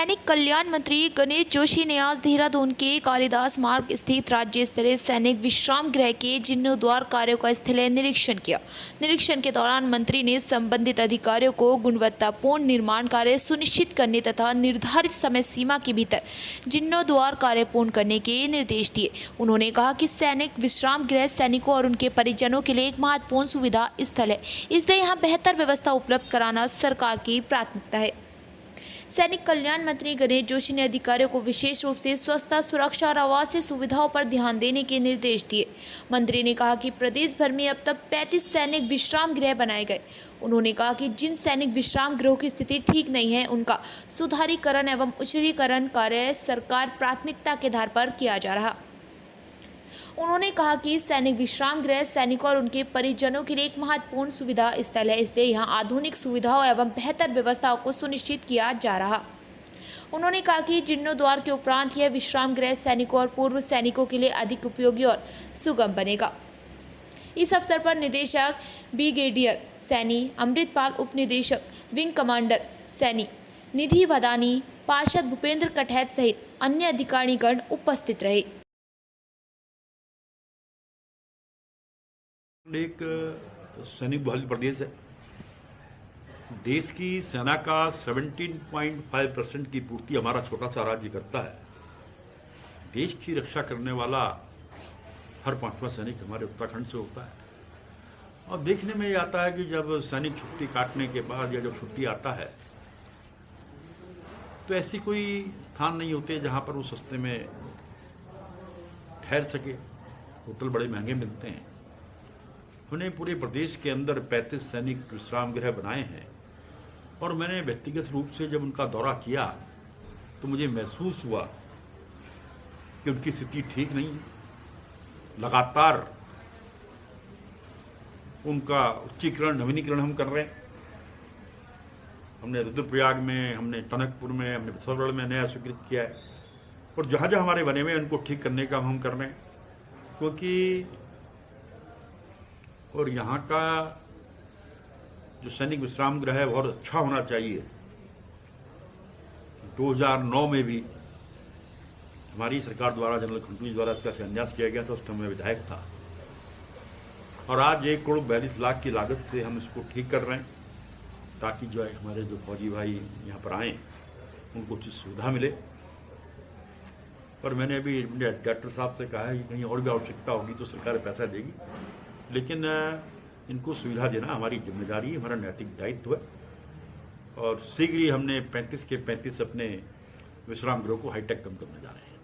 सैनिक कल्याण मंत्री गणेश जोशी ने आज देहरादून के कालिदास मार्ग स्थित राज्य स्तरीय सैनिक विश्राम गृह के जीर्णोद्धार कार्यों का स्थलीय निरीक्षण किया। निरीक्षण के दौरान मंत्री ने संबंधित अधिकारियों को गुणवत्तापूर्ण निर्माण कार्य सुनिश्चित करने तथा निर्धारित समय सीमा के भीतर जीर्णोद्धार कार्य पूर्ण करने के निर्देश दिए। उन्होंने कहा कि सैनिक विश्राम गृह सैनिकों और उनके परिजनों के लिए एक महत्वपूर्ण सुविधा स्थल है, इसलिए यहाँ बेहतर व्यवस्था उपलब्ध कराना सरकार की प्राथमिकता है। सैनिक कल्याण मंत्री गणेश जोशी ने अधिकारियों को विशेष रूप से स्वच्छता, सुरक्षा और आवासीय सुविधाओं पर ध्यान देने के निर्देश दिए। मंत्री ने कहा कि प्रदेश भर में अब तक 35 सैनिक विश्राम गृह बनाए गए। उन्होंने कहा कि जिन सैनिक विश्राम गृहों की स्थिति ठीक नहीं है, उनका सुधारीकरण एवं उच्चीकरण कार्य सरकार प्राथमिकता के आधार पर किया जा रहा। उन्होंने कहा कि सैनिक विश्राम गृह सैनिकों और उनके परिजनों के लिए एक महत्वपूर्ण सुविधा स्थल है, इसलिए यहाँ आधुनिक सुविधाओं एवं बेहतर व्यवस्थाओं को सुनिश्चित किया जा रहा। उन्होंने कहा कि जीर्णोद्धार के उपरांत यह विश्राम गृह सैनिकों और पूर्व सैनिकों के लिए अधिक उपयोगी और सुगम बनेगा। इस अवसर पर निदेशक ब्रिगेडियर सैनी अमृतपाल, उप निदेशक विंग कमांडर सैनी निधि भदानी, पार्षद भूपेंद्र कठैत सहित अन्य अधिकारीगण उपस्थित रहे। एक सैनिक बहुल प्रदेश है। देश की सेना का 17.5% की पूर्ति हमारा छोटा सा राज्य करता है। देश की रक्षा करने वाला हर 5वां सैनिक हमारे उत्तराखंड से होता है। और देखने में ये आता है कि जब सैनिक छुट्टी काटने के बाद या जब छुट्टी आता है तो ऐसी कोई स्थान नहीं होते जहां पर वो सस्ते में ठहर सके। होटल बड़े महंगे मिलते हैं। उन्हें पूरे प्रदेश के अंदर 35 सैनिक विश्राम गृह बनाए हैं और मैंने व्यक्तिगत रूप से जब उनका दौरा किया तो मुझे महसूस हुआ कि उनकी स्थिति ठीक नहीं है। लगातार उनका उच्चीकरण, नवीनीकरण हम कर रहे हैं। हमने रुद्रप्रयाग में, हमने टनकपुर में, हमने पिथौरागढ़ में नया स्वीकृत किया है और जहाँ जहाँ हमारे बने हुए उनको ठीक करने का हम कर रहे हैं, क्योंकि और यहाँ का जो सैनिक विश्राम गृह है बहुत अच्छा होना चाहिए। 2009 में भी हमारी सरकार द्वारा, जनरल खंडूरी द्वारा इसका शिलान्यास किया गया था। उस समय मैं विधायक था और आज 1,42,00,000 की लागत से हम इसको ठीक कर रहे हैं ताकि जो है हमारे जो फौजी भाई यहाँ पर आएँ उनको उचित सुविधा मिले। और मैंने अभी डायरेक्टर साहब से कहा है कि कहीं और भी आवश्यकता होगी तो सरकार पैसा देगी, लेकिन इनको सुविधा देना हमारी जिम्मेदारी है, हमारा नैतिक दायित्व है। और शीघ्र ही हमने 35 के 35 अपने विश्राम गृह को हाईटेक कम करने जा रहे हैं।